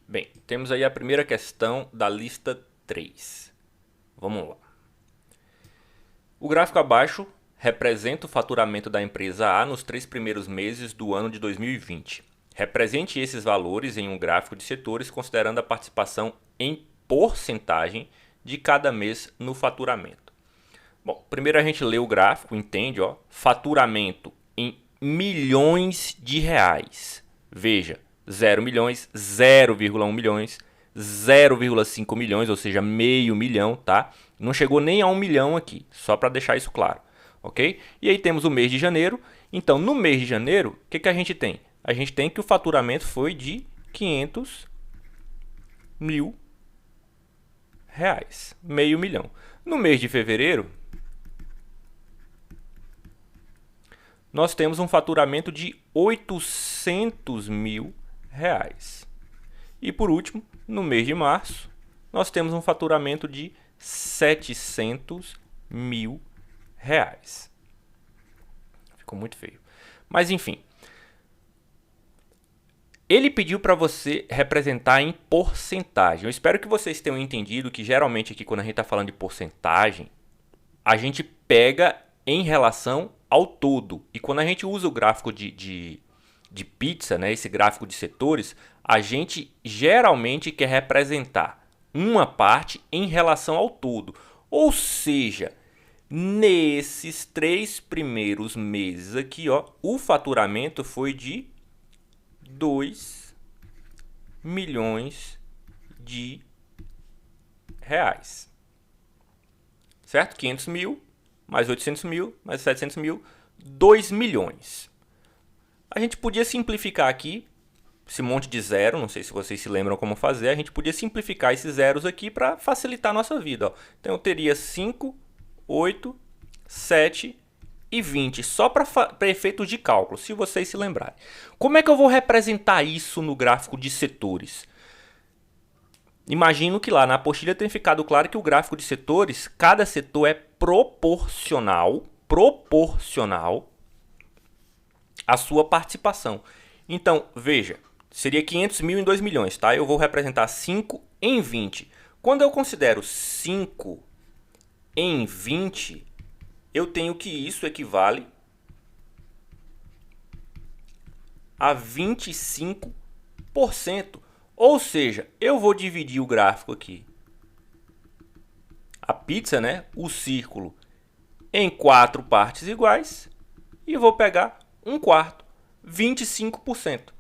Bem, temos aí a primeira questão da lista 3. Vamos lá. O gráfico abaixo representa o faturamento da empresa A nos 3 primeiros meses do ano de 2020. Represente esses valores em um gráfico de setores considerando a participação em porcentagem de cada mês no faturamento. Bom, primeiro a gente lê o gráfico, entende, ó, faturamento em milhões de reais. Veja, 0 milhões, 0,1 milhões, 0,5 milhões, ou seja, meio milhão, tá? Não chegou nem a 1 milhão aqui, só para deixar isso claro, ok? E aí temos o mês de janeiro. Então, no mês de janeiro, o que a gente tem? A gente tem que o faturamento foi de 500 mil reais, meio milhão. No mês de fevereiro, nós temos um faturamento de 800 mil reais. E por último, no mês de março, nós temos um faturamento de 700 mil reais. Ficou muito feio. Mas enfim, ele pediu para você representar em porcentagem. Eu espero que vocês tenham entendido que geralmente aqui quando a gente está falando de porcentagem, a gente pega em relação ao todo. E quando a gente usa o gráfico de pizza, né, esse gráfico de setores, a gente geralmente quer representar uma parte em relação ao todo. Ou seja, nesses 3 primeiros meses aqui, ó, o faturamento foi de 2 milhões de reais. Certo? 500 mil, mais 800 mil, mais 700 mil, 2 milhões. A gente podia simplificar aqui esse monte de zero, não sei se vocês se lembram como fazer, a gente podia simplificar esses zeros aqui para facilitar a nossa vida. Ó. Então eu teria 5, 8, 7 e 20, só para efeitos de cálculo, se vocês se lembrarem. Como é que eu vou representar isso no gráfico de setores? Imagino que lá na apostila tenha ficado claro que o gráfico de setores, cada setor é proporcional à sua participação. Então, veja, seria 500 mil em 2 milhões, tá? Eu vou representar 5 em 20. Quando eu considero 5 em 20, eu tenho que isso equivale a 25%. Ou seja, eu vou dividir o gráfico aqui, a pizza, né, o círculo, em 4 partes iguais e vou pegar 1/4, 25%.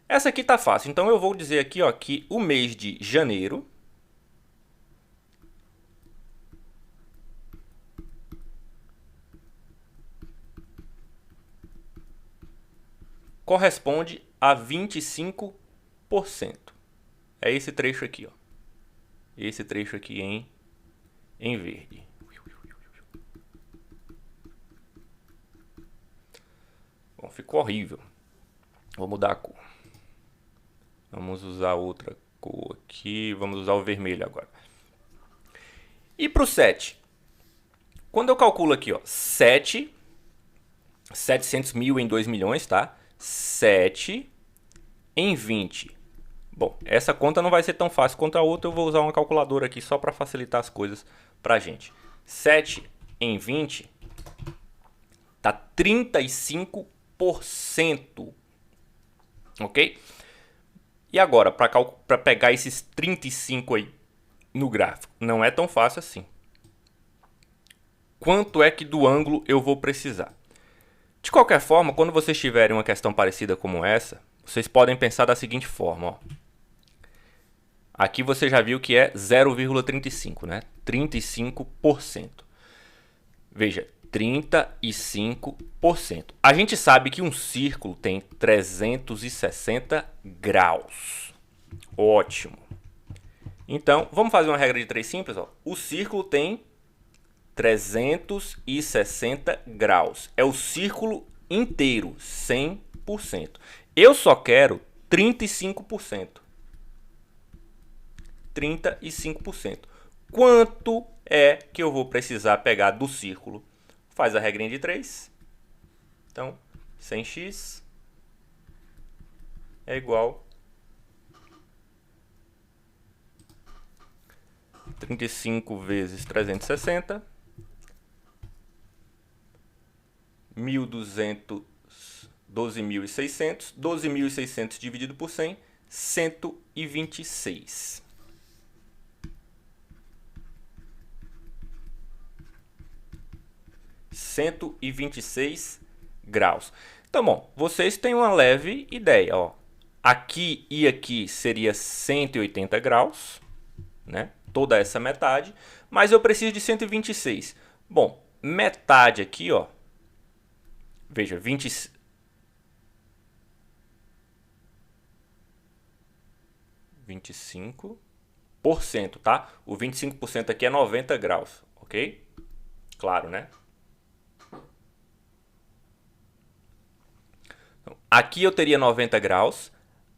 Essa aqui tá fácil, então eu vou dizer aqui, ó, que o mês de janeiro corresponde a 25%. É esse trecho aqui, ó. Esse trecho aqui em verde. Bom, ficou horrível. Vou mudar a cor. Vamos usar outra cor aqui. Vamos usar o vermelho agora. E para o 7? Quando eu calculo aqui, ó, 700 mil em 2 milhões, tá? 7 em 20. Bom, essa conta não vai ser tão fácil quanto a outra. Eu vou usar uma calculadora aqui só para facilitar as coisas para a gente. 7 em 20 tá 35%. Ok? E agora, para pegar esses 35 aí no gráfico, não é tão fácil assim. Quanto é que do ângulo eu vou precisar? De qualquer forma, quando vocês tiverem uma questão parecida como essa, vocês podem pensar da seguinte forma, ó. Aqui você já viu que é 0,35, né? 35%. Veja, 35%. A gente sabe que um círculo tem 360 graus. Ótimo. Então, vamos fazer uma regra de 3 simples. Ó. O círculo tem 360 graus. É o círculo inteiro, 100%. Eu só quero 35%. 35%. Quanto é que eu vou precisar pegar do círculo? Faz a regrinha de 3. Então, 100x é igual 35 vezes 360. 1.200, 12.600. 12.600 dividido por 100, 126. graus. Então, bom, vocês têm uma leve ideia, ó. Aqui e aqui seria 180 graus, né? Toda essa metade, mas eu preciso de 126. Bom, metade aqui, ó. Veja, 25%, tá? O 25% aqui é 90 graus, ok? Claro, né? Aqui eu teria 90 graus.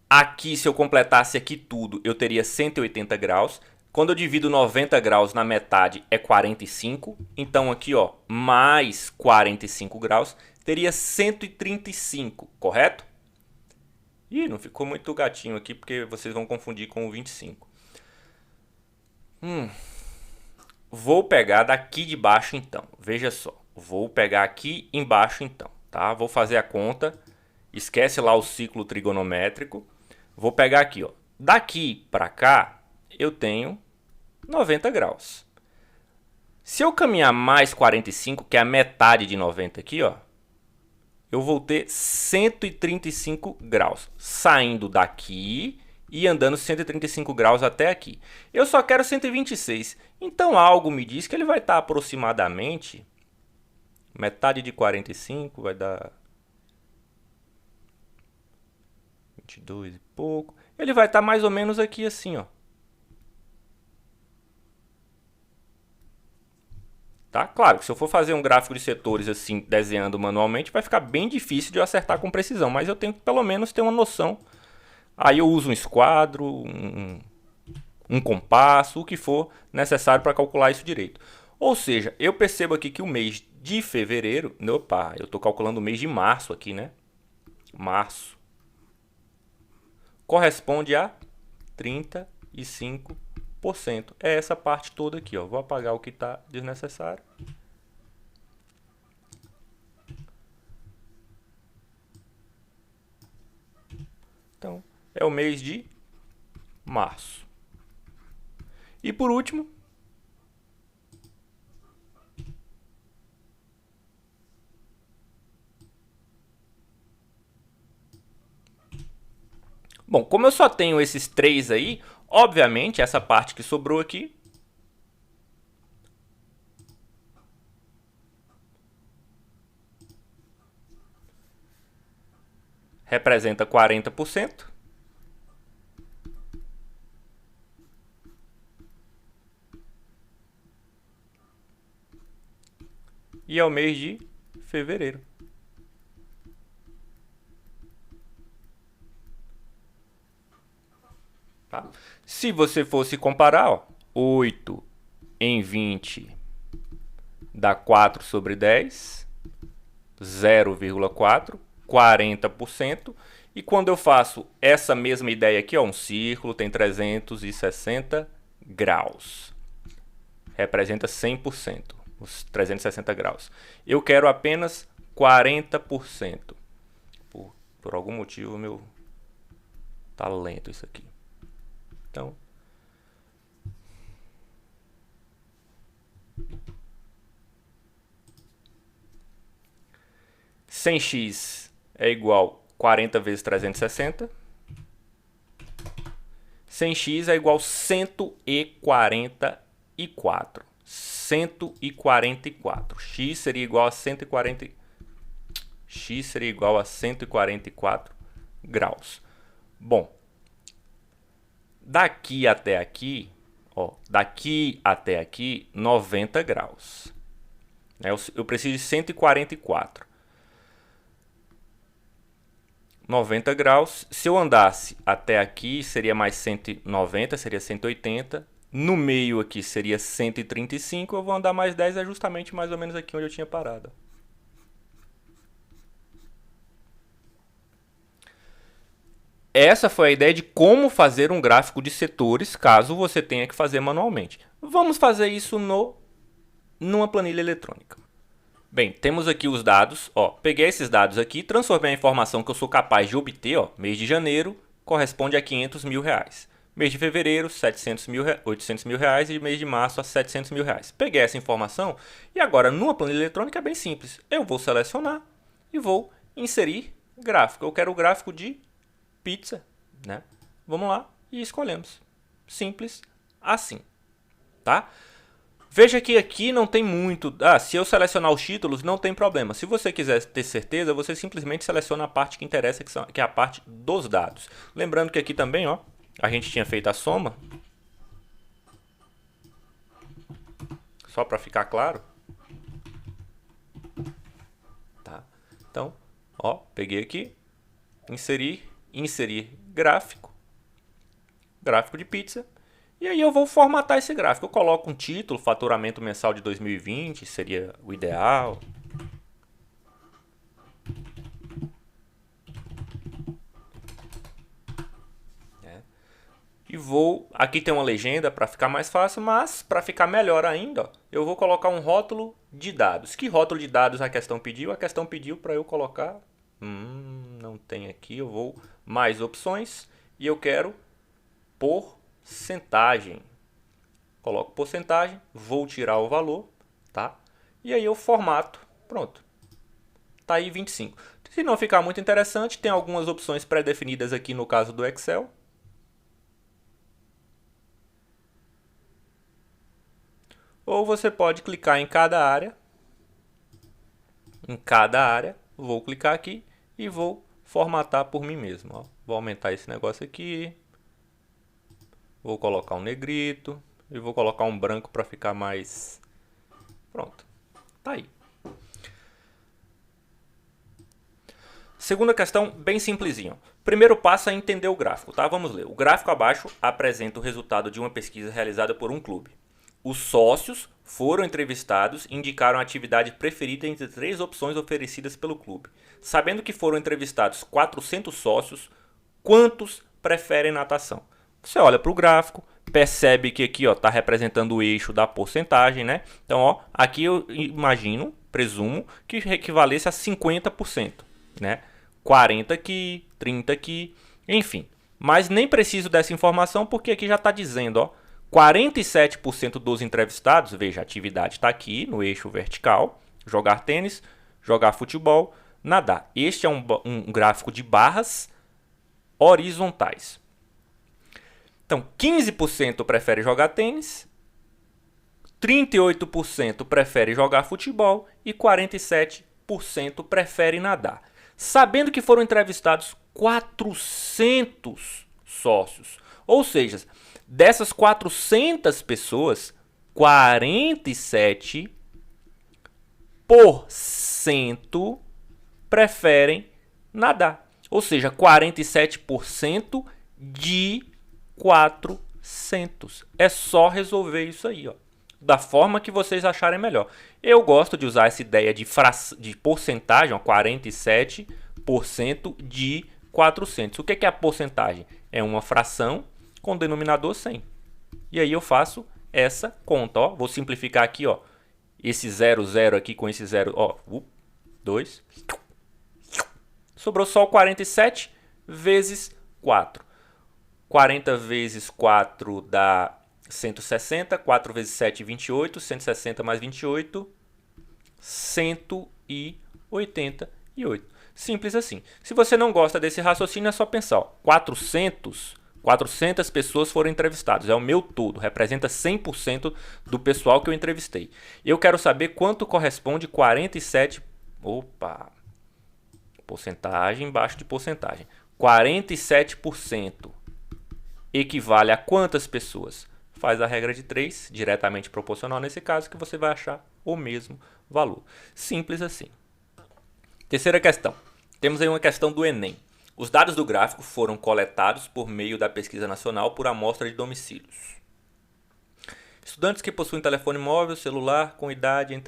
Aqui, se eu completasse aqui tudo, eu teria 180 graus. Quando eu divido 90 graus na metade, é 45. Então, aqui, ó, mais 45 graus, teria 135, correto? Ih, não ficou muito gatinho aqui, porque vocês vão confundir com o 25. Vou pegar daqui de baixo, então. Veja só. Vou pegar aqui embaixo, então, tá? Vou fazer a conta. Esquece lá o ciclo trigonométrico. Vou pegar aqui, ó. Daqui para cá, eu tenho 90 graus. Se eu caminhar mais 45, que é a metade de 90 aqui, ó, eu vou ter 135 graus. Saindo daqui e andando 135 graus até aqui. Eu só quero 126. Então, algo me diz que ele vai estar aproximadamente... Metade de 45 vai dar... 22 e pouco. Ele vai estar mais ou menos aqui assim, ó. Tá? Claro que se eu for fazer um gráfico de setores assim, desenhando manualmente, vai ficar bem difícil de eu acertar com precisão. Mas eu tenho que pelo menos ter uma noção. Aí eu uso um esquadro, um compasso, o que for necessário para calcular isso direito. Ou seja, eu percebo aqui que o mês de fevereiro... Opa, eu estou calculando o mês de março aqui, né? Março. Corresponde a 35%. É essa parte toda aqui, ó. Vou apagar o que está desnecessário. Então, é o mês de março. E por último, bom, como eu só tenho esses três aí, obviamente essa parte que sobrou aqui representa 40%. E é o mês de fevereiro. Tá? Se você fosse comparar, ó, 8 em 20 dá 4 sobre 10, 0,4, 40%. E quando eu faço essa mesma ideia aqui, ó, um círculo tem 360 graus. Representa 100%, os 360 graus. Eu quero apenas 40%. Por algum motivo, meu tá lento isso aqui. Então, x é igual a 40 vezes 360. 100x é igual a 144. 144. X seria igual a 140. X seria igual a 144 graus. Bom, daqui até aqui, ó, daqui até aqui, 90 graus. Eu preciso de 144. 90 graus. Se eu andasse até aqui, seria mais 190, seria 180. No meio aqui seria 135. Eu vou andar mais 10, é justamente mais ou menos aqui onde eu tinha parado. Essa foi a ideia de como fazer um gráfico de setores, caso você tenha que fazer manualmente. Vamos fazer isso numa planilha eletrônica. Bem, temos aqui os dados. Ó, peguei esses dados aqui, transformei a informação que eu sou capaz de obter. Ó, mês de janeiro corresponde a 500 mil reais. Mês de fevereiro, 800 mil reais e mês de março a 700 mil reais. Peguei essa informação e agora numa planilha eletrônica é bem simples. Eu vou selecionar e vou inserir gráfico. Eu quero o gráfico de pizza, né? Vamos lá e escolhemos. Simples assim, tá? Veja que aqui não tem muito. Se eu selecionar os títulos, não tem problema. Se você quiser ter certeza, você simplesmente seleciona a parte que interessa, que é a parte dos dados. Lembrando que aqui também, ó, a gente tinha feito a soma. Só para ficar claro. Tá? Então, ó, peguei aqui, inserir gráfico de pizza. E aí eu vou formatar esse gráfico. Eu coloco um título, faturamento mensal de 2020, seria o ideal. E aqui tem uma legenda para ficar mais fácil, mas para ficar melhor ainda, ó, eu vou colocar um rótulo de dados. Que rótulo de dados a questão pediu? A questão pediu para eu colocar, não tem aqui, eu vou mais opções e eu quero porcentagem. Coloco porcentagem, vou tirar o valor, tá? E aí eu formato, pronto. Tá aí 25. Se não ficar muito interessante, tem algumas opções pré-definidas aqui no caso do Excel. Ou você pode clicar em cada área. Vou clicar aqui e vou formatar por mim mesmo. Ó. Vou aumentar esse negócio aqui. Vou colocar um negrito. E vou colocar um branco para ficar mais... Pronto. Tá aí. Segunda questão, bem simplesinho. Primeiro passo é entender o gráfico, tá? Vamos ler. O gráfico abaixo apresenta o resultado de uma pesquisa realizada por um clube. Os sócios foram entrevistados e indicaram a atividade preferida entre 3 opções oferecidas pelo clube. Sabendo que foram entrevistados 400 sócios, quantos preferem natação? Você olha para o gráfico, percebe que aqui está representando o eixo da porcentagem, né? Então, ó, aqui eu presumo que equivalesse a 50%, né? 40 aqui, 30 aqui, enfim. Mas nem preciso dessa informação porque aqui já está dizendo, ó, 47% dos entrevistados, veja, a atividade está aqui no eixo vertical, jogar tênis, jogar futebol, nadar. Este é um gráfico de barras horizontais. Então, 15% prefere jogar tênis, 38% prefere jogar futebol e 47% prefere nadar. Sabendo que foram entrevistados 400 sócios, ou seja, dessas 400 pessoas, 47% preferem nadar. Ou seja, 47% de 400. É só resolver isso aí, ó, da forma que vocês acharem melhor. Eu gosto de usar essa ideia de porcentagem, ó, 47% de 400. O que é a porcentagem? É uma fração com denominador 100. E aí eu faço essa conta, ó. Vou simplificar aqui, ó. Esse 0, 0 aqui com esse 0, ó. 2. Sobrou só o 47 vezes 4. 40 vezes 4 dá 160. 4 vezes 7, 28. 160 mais 28, 188. Simples assim. Se você não gosta desse raciocínio, é só pensar, ó. 400 pessoas foram entrevistadas. É o meu todo. Representa 100% do pessoal que eu entrevistei. Eu quero saber quanto corresponde 47... Opa! Porcentagem embaixo de porcentagem. 47% equivale a quantas pessoas? Faz a regra de 3, diretamente proporcional nesse caso, que você vai achar o mesmo valor. Simples assim. Terceira questão. Temos aí uma questão do Enem. Os dados do gráfico foram coletados por meio da pesquisa nacional por amostra de domicílios. Estudantes que possuem telefone móvel, celular com idade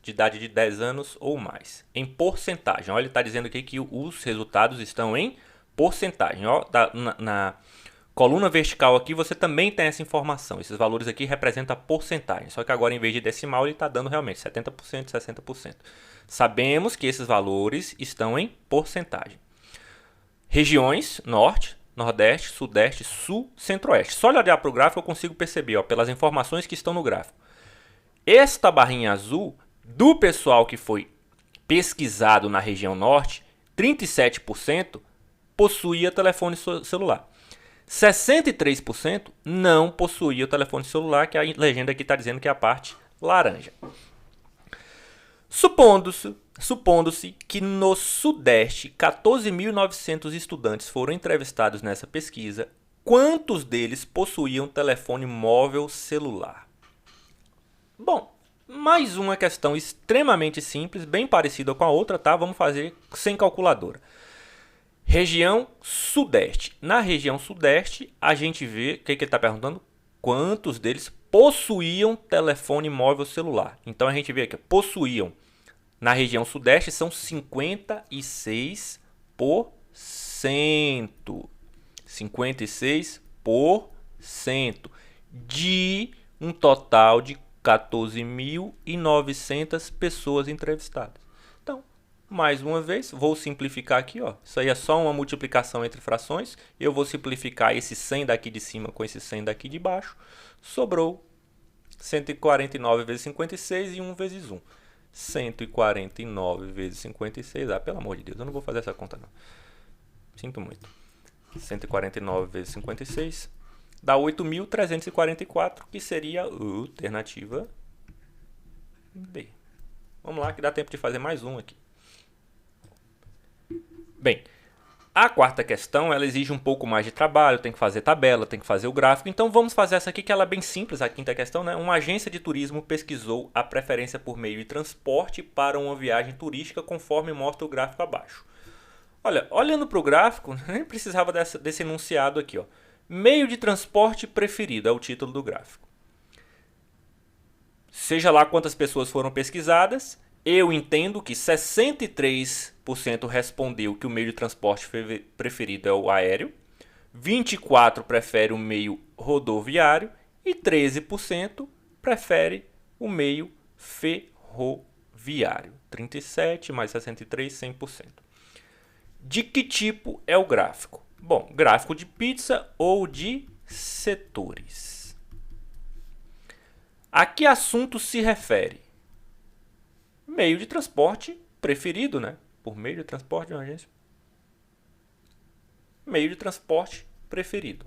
de 10 anos ou mais. Em porcentagem. Olha, ele está dizendo aqui que os resultados estão em porcentagem. Ó, Coluna vertical aqui, você também tem essa informação. Esses valores aqui representam a porcentagem. Só que agora, em vez de decimal, ele está dando realmente 70%, 60%. Sabemos que esses valores estão em porcentagem. Regiões, norte, nordeste, sudeste, sul, centro-oeste. Só olhar para o gráfico eu consigo perceber, ó, pelas informações que estão no gráfico. Esta barrinha azul, do pessoal que foi pesquisado na região norte, 37% possuía telefone celular. 63% não possuía o telefone celular, que a legenda aqui está dizendo que é a parte laranja. Supondo-se que no Sudeste 14.900 estudantes foram entrevistados nessa pesquisa, quantos deles possuíam telefone móvel celular? Bom, mais uma questão extremamente simples, bem parecida com a outra, tá? Vamos fazer sem calculadora. Região Sudeste. Na região Sudeste, a gente vê, o que ele está perguntando? Quantos deles possuíam telefone móvel celular? Então, a gente vê aqui, possuíam. Na região Sudeste, são 56%. 56% de um total de 14.900 pessoas entrevistadas. Então, mais uma vez, vou simplificar aqui, ó. Isso aí é só uma multiplicação entre frações. Eu vou simplificar esse 100 daqui de cima com esse 100 daqui de baixo. Sobrou 149 vezes 56 e 1 vezes 1. 149 vezes 56. Ah, pelo amor de Deus, eu não vou fazer essa conta, não. Sinto muito. 149 vezes 56 dá 8.344, que seria a alternativa B. Vamos lá, que dá tempo de fazer mais um aqui. Bem, a quarta questão, ela exige um pouco mais de trabalho, tem que fazer tabela, tem que fazer o gráfico. Então vamos fazer essa aqui, que ela é bem simples, a quinta questão, né? Uma agência de turismo pesquisou a preferência por meio de transporte para uma viagem turística, conforme mostra o gráfico abaixo. Olha, olhando para o gráfico, nem precisava desse enunciado aqui, ó. Meio de transporte preferido é o título do gráfico. Seja lá quantas pessoas foram pesquisadas, eu entendo que 63% respondeu que o meio de transporte preferido é o aéreo, 24% prefere o meio rodoviário e 13% prefere o meio ferroviário. 37 mais 63, 100%. De que tipo é o gráfico? Bom, gráfico de pizza ou de setores. A que assunto se refere? Meio de transporte preferido, né? Por meio de transporte de uma agência. Meio de transporte preferido.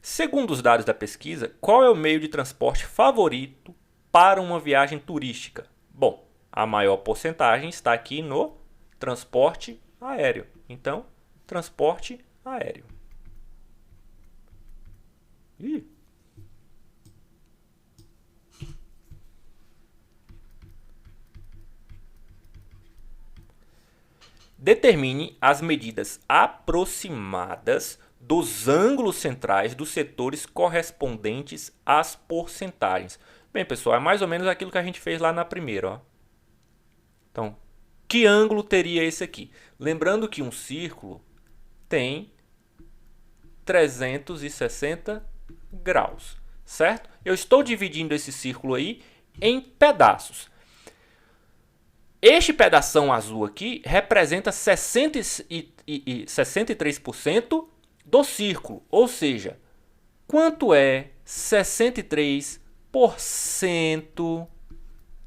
Segundo os dados da pesquisa, qual é o meio de transporte favorito para uma viagem turística? Bom, a maior porcentagem está aqui no transporte aéreo. Então, transporte aéreo. Determine as medidas aproximadas dos ângulos centrais dos setores correspondentes às porcentagens. Bem, pessoal, é mais ou menos aquilo que a gente fez lá na primeira, ó. Então, que ângulo teria esse aqui? Lembrando que um círculo tem 360 graus, certo? Eu estou dividindo esse círculo aí em pedaços. Este pedação azul aqui representa 63% do círculo, ou seja, quanto é 63%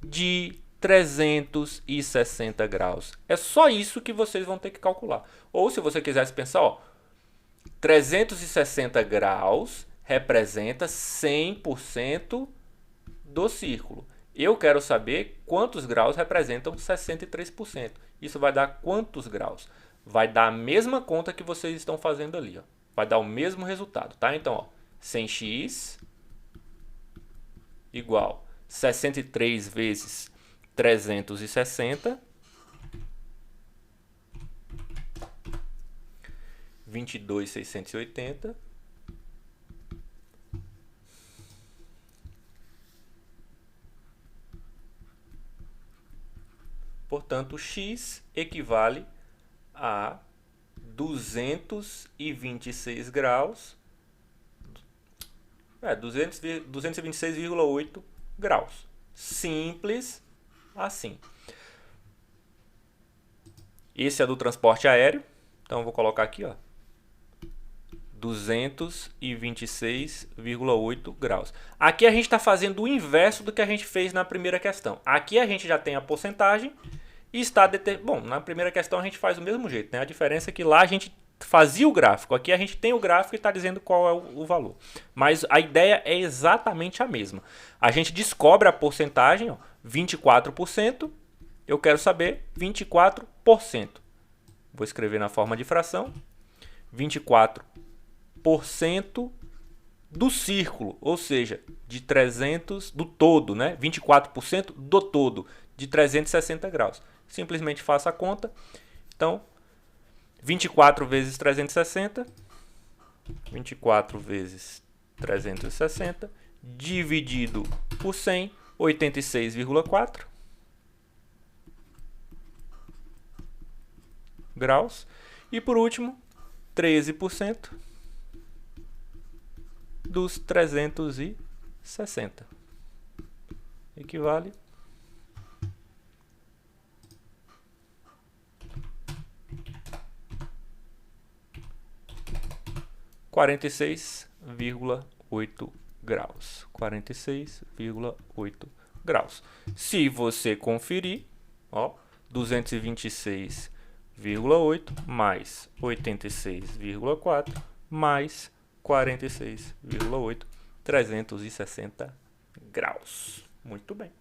de 360 graus? É só isso que vocês vão ter que calcular. Ou se você quisesse pensar, ó, 360 graus representa 100% do círculo. Eu quero saber quantos graus representam 63%. Isso vai dar quantos graus? Vai dar a mesma conta que vocês estão fazendo ali, ó. Vai dar o mesmo resultado, tá? Então, ó, 100x igual 63 vezes 360, 22.680, Portanto, x equivale a 226 graus, 226,8 graus. Simples assim. Esse é do transporte aéreo, então vou colocar aqui, ó, 226,8 graus. Aqui a gente está fazendo o inverso do que a gente fez na primeira questão. Aqui a gente já tem a porcentagem e está determinado. Bom, na primeira questão a gente faz do mesmo jeito, né? A diferença é que lá a gente fazia o gráfico. Aqui a gente tem o gráfico e está dizendo qual é o valor. Mas a ideia é exatamente a mesma. A gente descobre a porcentagem, ó, 24%. Eu quero saber 24%. Vou escrever na forma de fração. 24% do círculo, ou seja, de 300 do todo, né? 24% do todo de 360 graus. Simplesmente faça a conta. Então, 24 vezes 360, 24 vezes 360, dividido por 100, 86,4 graus. E por último, 13% dos 360. Equivale a 46,8 graus. 46,8 graus. Se você conferir, ó, 226,8 mais 86,4 mais 46,8, 360 graus. Muito bem.